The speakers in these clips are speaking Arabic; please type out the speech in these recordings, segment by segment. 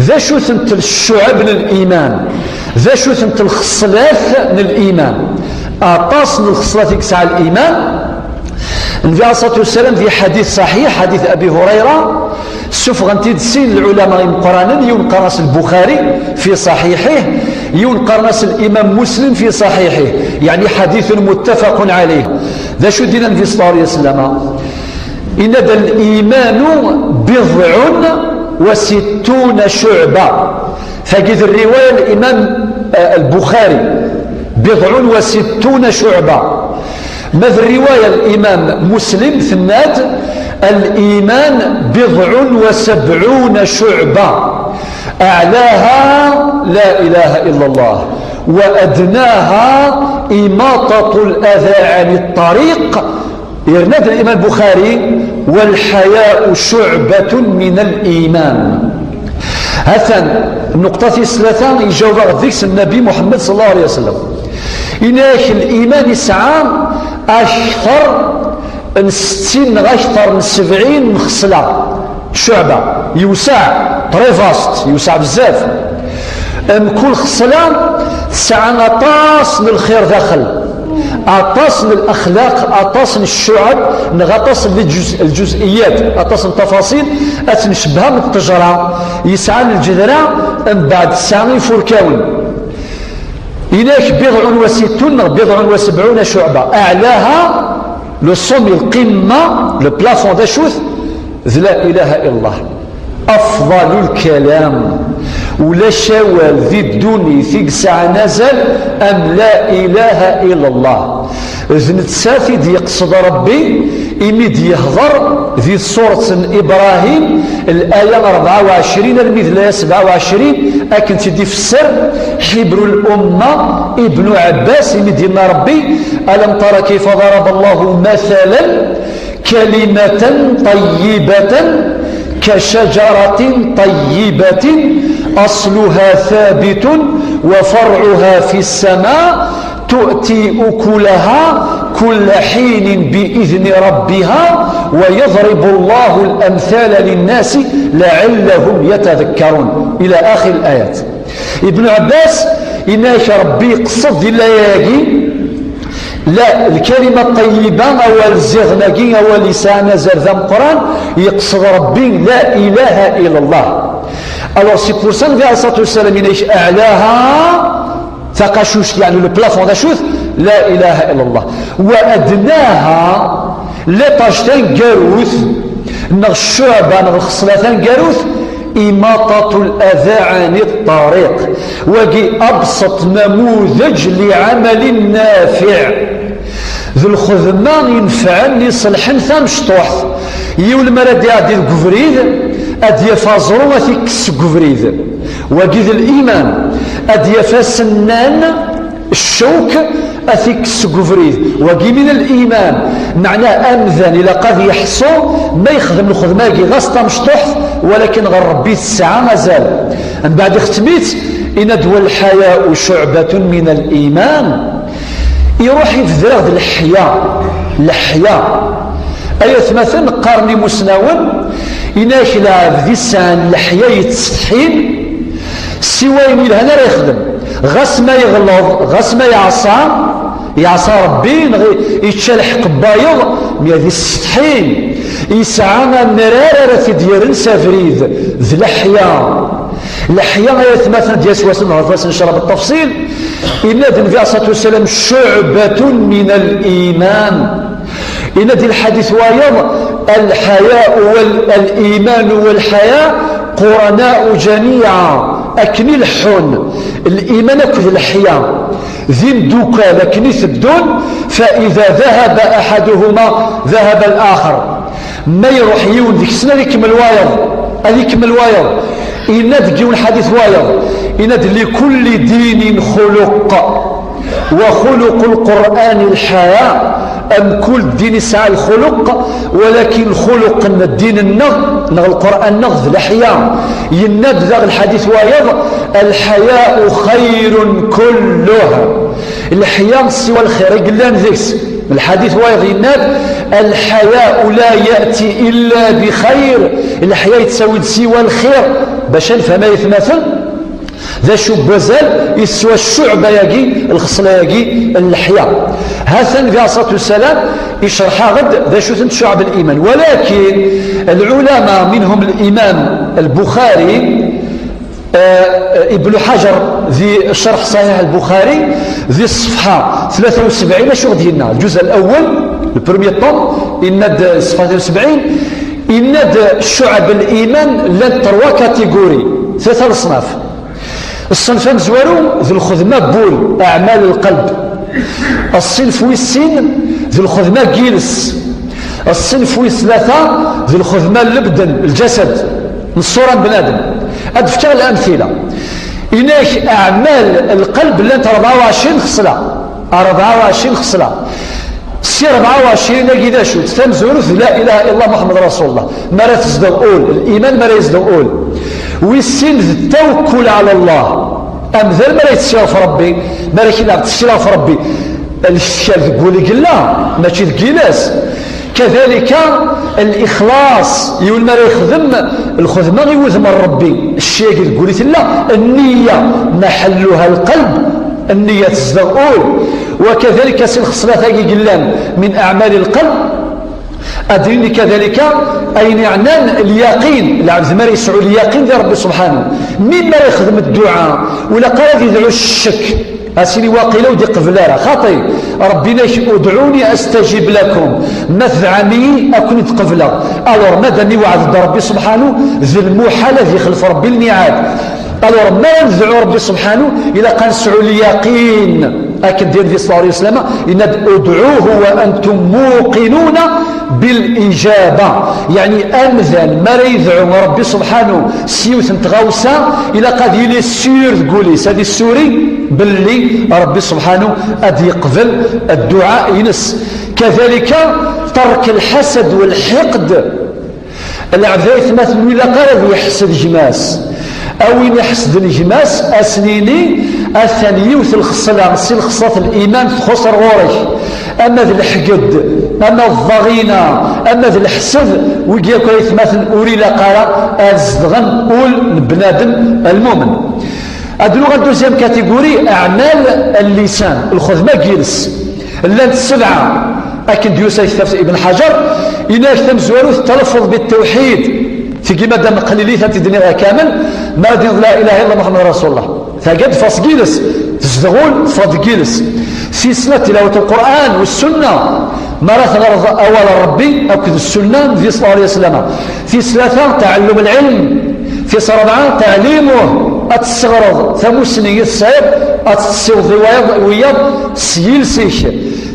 ذا شو ثنت الشعب للإيمان، ذا شو ثنت الخصلات للإيمان. أطاس من الخصلات يكسع الإيمان. النبي عليه الصلاة والسلام في حديث صحيح، حديث أبي هريرة، شوف غنتي تسين العلماء ينقران ينقرس البخاري في صحيحه، ينقرس الإمام مسلم في صحيحه، يعني حديث متفق عليه. ذا شو دينا النبي صلى الله عليه وسلم إن ذا الإيمان 60 شعبة. فقد الرواية الإمام البخاري 60 شعبة. ماذا الرواية الإمام مسلم ثنات الإيمان 70 شعبة، أعلاها لا إله إلا الله، وأدناها إماطة الأذى عن الطريق. يرناد الإمام البخاري والحياء شعبة من الإيمان. هذا النقطة الثلاثة يجاوب ذيك النبي محمد صلى الله عليه وسلم. إناك الإيمان يسعى أكثر من 60 أكثر من 70 خصلة شعبة، يوسع طريفاست، يوسع بزاف. كل خصلة تسعى أطاس من الخير داخل، أطاس من الأخلاق، أطاس من الشعب، نغطاس من الجزئيات، أطاس من التفاصيل أتنشبها من التجرة. يسعى الجذرة من بعد الساعة فركاون. إناك 70 شعبة، أعلاها لو صوم القمة، لو بلافون داشوث لا إله إلا الله. أفضل الكلام ولا شوال ذي الدوني ثيق ساعة نزل أم لا إله إلا الله. ذنت سافد يقصد ربي إميد يهضر ذي صورة إبراهيم الآية 24 المثلية 27 أكن تدي في السر حبر الأمة ابن عباس إميد يما ربي ألم ترى كيف ضرب الله مثلا كلمة طيبة كشجرة طيبة أصلها ثابت وفرعها في السماء تؤتي أكلها كل حين بإذن ربها ويضرب الله الأمثال للناس لعلهم يتذكرون إلى آخر الآيات. ابن عباس إناك ربي قصد اللياقي لا الكلمة الطيبة أو الزغنقي أو لسان زرذم قرآن يقصد ربي لا إله إلا الله. Alors c'est pour ça que le prophète sallallahu alayhi wa sallam أعلاها ثقاشوش يعني le plafond d'achouth لا إله إلا الله، وأدناها لطاجتين قاروث نغ الشعبة نغ الخصلتين قاروث إماطة الأذى عن الطريق. وقي أبسط نموذج لعمل نافع ذو الخذمان ينفعني صلحن ثام شطوح يول مرد يعدي القفريد أدي فازرو وثيكس قفريد. وقي ذو الإيمان أدي فاسنان الشوك أثيكس قفريد. وقي من الإيمان معناه أمذن إلى قد يحصو ما يخدم الخدماء غاسطة مشطوح ولكن غير ربي الساعة مازال. من بعد اختميت إن دو الحياء شعبة من الإيمان. يروح يفذرغ الحياء أيث مثلا قارني مسناون إناش لا ذي السان الحياء يتستحين سواء من هنا راه يخدم غاس ما يغلظ غاس ما يعصى ربي يتشلح قبايض من هذه الستحين يسعى مرارة في ديال سافريد ذي الحياء يتمثل ديال سواسن عرفاس نشرب التفصيل. إن النبي عليه الصلاة والسلام شعبة من الإيمان. إن دي الحديث وايض الحياء والإيمان والحياء قرناء جميعا أكني الحن الإيمان أكد الحياء ذين دوكا لكن يثبدون فإذا ذهب أحدهما ذهب الآخر. ما يروح يون ذيك السنة يكمل وايض إن ذكي الحديث وايض إن لكل دين خلق وخلق القرآن الحياة. أم كل دين يسعى الخلق ولكن خلق الدين النغ القرآن نغذ الحياة يناد ذا الحديث وايض الحياء خير كلها. الحياء سوى الخير قلنا ذيكس الحديث وايض يناد الحياء لا يأتي إلا بخير. الحياء تسوي سوى الخير باش نفهم يتماثل ذا شو بزال يسوى الشعبة يجي الخصلة يجي اللحية. هذا النبي عليه الصلاة والسلام يشرحها غد ذا شو ثنت شعب الإيمان. ولكن العلماء منهم الإمام البخاري ابن حجر ذي شرح صحيح البخاري ذي الصفحة 73 شو غدي لنا الجزء الأول البرمي طوم إند الصفحة 73 إند شعب الإيمان لن تروا كاتيجوري ثلاثة الأصناف. الصنفان زوارو ذو الخدمة بول أعمال القلب. الصنف والسين ذو الخدمة جيلس. الصنف والثلاثة ذو الخدمة البدن الجسد الصورة بنادم. أدفتر الأمثلة إناك أعمال القلب لن 24 خصلة 24 خصلة سير 24 كذا شو تمزورث لا إله إلا الله محمد رسول الله ما لا تزدو أول الإيمان ما لا يزدو أول والسن التوكل على الله أمثال ما لا يتسير في ربي ما لا كلا تسير في ربي الشيء تقولي قلا ماشي تقيلاس. كذلك الإخلاص يقول ما يخدم الخدمة يوذم ربي الشيء يقول لا النية محلها القلب النية تزدغول. وكذلك سلخصلة قلان من أعمال القلب أدريني كذلك أين يعنان اليقين العبد ما يسعو اليقين يا رب سبحانه مما يخدم الدعاء ولا قال يدعو الشك أسيني واقيلة ودي قفلارة خاطي ربنا ادعوني أستجيب لكم مثعمي أكون تقفلة ألور مدني وعد ربي سبحانه ذي المحالة ذي خلف ربي الميعاد. ألور ما ندعو ربي سبحانه إلا قال نسعو اليقين أكد دير في صلى الله عليه وسلم إن ادعوه وأنتم موقنون بالإجابة يعني أمثل ما يدعو ربي سبحانه سيوث تغوصا إلا قد يلي السير تقولي سادي السوري باللي ربي سبحانه أد يقبل الدعاء ينس. كذلك ترك الحسد والحقد العبد يثمثل إلا قال يحسد جماس أو يحسد الجماس أسنيني الثاني وث الخصلة نسي الخصلة الإيمان تخسر غورش أما ذي الحقد أما الضغينة أما ذي الحسد ويجي كل يتمثل أوري لقارة أزدغن أول بنادم المؤمن. أدلو غدوزيام كاتيجوري أعمال اللسان الخدمة جيلس اللان السبعة أكن ديوسا يثبت ابن حجر إناش تمزورو التلفظ بالتوحيد في كما دام قليلي تدنيها كامل ما دين لا إله إلا محمد رسول الله فقد فاس جيلس تزدغول فاض جيلس في سنة تلاوة القرآن والسنة مرات غرض أول ربي أكد السنة في صلى الله عليه وسلم. في ثلاثة تعلم العلم. في رابعة تعليمه أتستغرض ثموسني السيب أتستغرض ويض سيلسيش.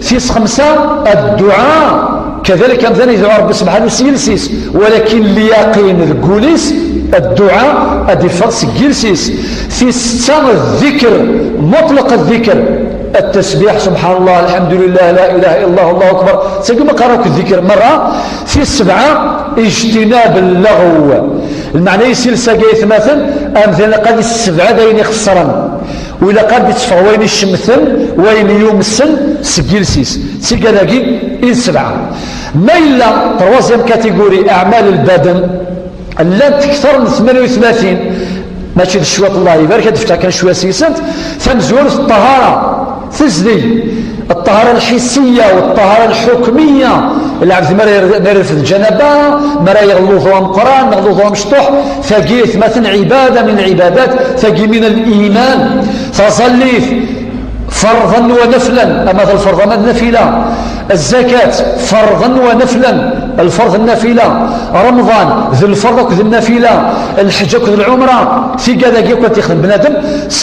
في خمسة الدعاء كذلك أمثال يدعو ربي سبحانه سيلسيس ولكن ليقين الجوليس الدعاء أدفرس جيلسيس. في ستة الذكر مطلق الذكر التسبيح سبحان الله الحمد لله لا إله إلا الله الله أكبر سيقوم قرأك الذكر مرة. في السبعة اجتناب اللغو المعنى يسير ساقيث مثلا أمثال قد السبعة دين خسرا وإلا قد يتفع وين الشمثل وين يومسن سجلسيس سيقالاقي إن سبعة. ما إلا تروازيام كاتيجوري أعمال البدن اللي تكثر من 38 ماشي الشواط الله يبارك دفتها كان شويه سيسنت ثمزور الطهاره تزدي الطهاره الحسيه والطهاره الحكميه العبد ما يرفض الجنابه ما يغلظها مقران ما يغلظها مشطوح فقيت مثلا عباده من العبادات فقي من الايمان فصليت فرضا ونفلا اما ذا الفرض ما النافله. الزكاه فرضا ونفلا الفرض النافله. رمضان ذي الفرض وذي النافله. الحج وذي العمره في كذا كيف تخدم بنادم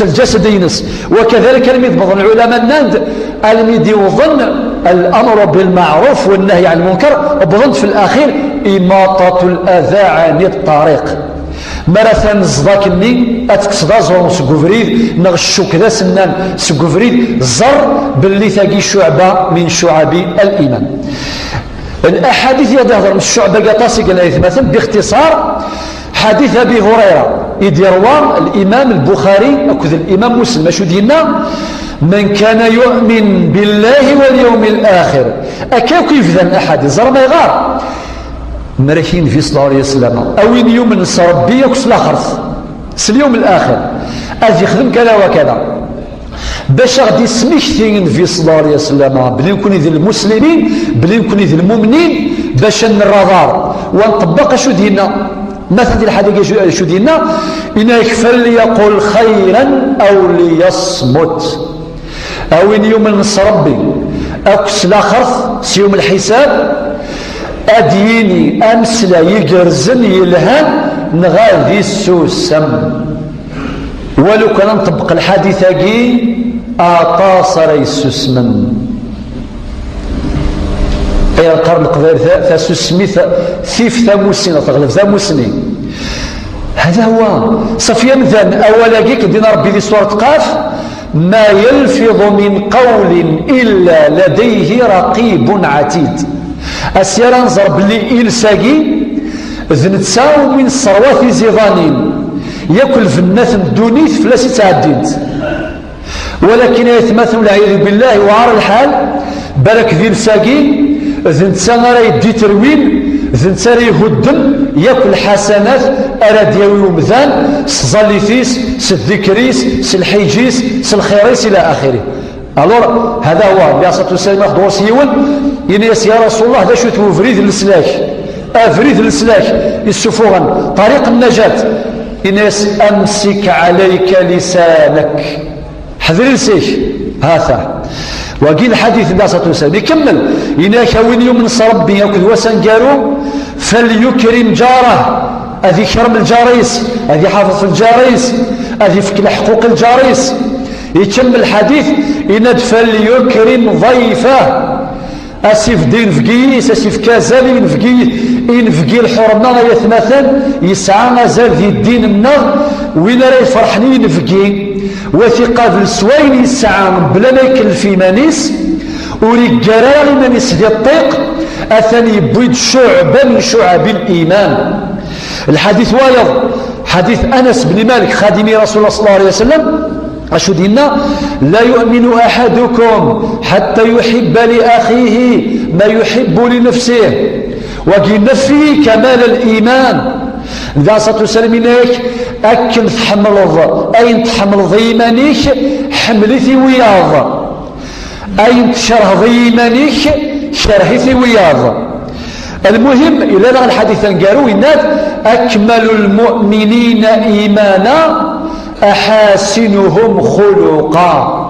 الجسد ينس. وكذلك الميض العلماء الناند الميد يظن الامر بالمعروف والنهي عن المنكر وبظن في الاخير اماطه الاذى عن الطريق. ماراثون زداكني اتكسدا زور سكوفريد نغشو كذا سنان سكوفريد زر باللي ثاقي شعبه من شعب الايمان. الاحاديث يظهر من الشعبه قطاسي قال مثلا باختصار حديث ابي هريره يديروا الامام البخاري اكد الامام مسلم ماشو ديالنا من كان يؤمن بالله واليوم الاخر اكاو كيف ذا الاحاديث زر ما يغار مرحين في صلى الله عليه وسلم او يوم نص ربي يكس الاخرث اليوم الآخر أجي يخدم كذا وكذا باش غادي يسمكتي النبي صلى الله عليه وسلم بلي يكون ذي المسلمين بلي يكون ذي المؤمنين باش نرادار ونطبق شو دينا مثل الحديث شو دينا إن يكفل ليقول خيرا أو ليصمت أو إن يوم النص ربي أكس لا خرف سيوم الحساب أديني أمس لا يقرزن يلهان نغاذي السوسم ولو كان نطبق الحديث أجي أطاصر يسوسمن أي القرن القبيل ثاسوسمي ثيف ثاموسين تغلب ثاموسني هذا هو صفيا مثلا أولا جيك دينا ربي ذي سورة قاف ما يلفظ من قول إلا لديه رقيب عتيد أسيرا نظر بلي إلساقي ذنتساو من الصروات زيضانين يأكل في الناس الدونيث فلاس تعديد ولكن يتمثل العياذ بالله وعار الحال بالك ذي الساقي ذنتسا راه يدي تروين ذنتسا راه يهدم ياكل حسنات أراد يوي ومذان سزاليثيس سالذكريس سالحيجيس سالخيريس إلى آخره الور هذا هو بياسة السلام خدور سيون ينيس يا رسول الله هذا شو توفريد السلاك أفريد السلاك السفوغا طريق النجاة ينيس أمسك عليك لسانك حذر لسيك هذا وقيل الحديث بياسة السلام يكمل يناك وين يوم نص ربي ياكل وسنقارو فليكرم جاره أذي كرم الجاريس أذي حافظ الجاريس أذي فك حقوق الجاريس يتم الحديث إن فليكرم ضيفه أسيف دين فقيس أسيف كازالي من فقيس إن فقي الحرمنا يثمثل يسعى مازال ذي الدين النار وين راه يفرحني نفقي وثقة بالسوين يسعى بلا ما يكلف مانيس ورجال مانيس ذي الطيق أثني بيض شعبة من شعب الإيمان الحديث وايض حديث أنس بن مالك خادم رسول الله صلى الله عليه وسلم أشو دينا لا يؤمن أحدكم حتى يحب لأخيه ما يحب لنفسه وقلنا فيه كمال الإيمان إذا صلى سلمينيك أكل تحمل أين تحمل ضيمانيك حملتي وياض أين تشره ضيمانيك شرهتي وياض المهم إلى لغا الحديث نقارو إنات أكمل المؤمنين إيمانا أحاسنهم خلقا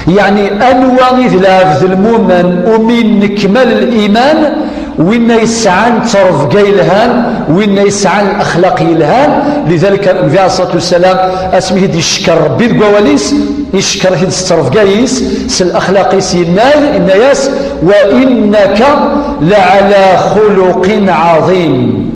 يعني أنواع ذلافذ المؤمن ومن نكمل الإيمان وإن يسعى تصرف قيلهان وإن يسعى الأخلاق يلهان لذلك النبي عليه الصلاة والسلام اسمه دي الشكر ربي القواليس يشكر هيد التصرف قايس سالأخلاق الناس وإنك لعلى خلق عظيم.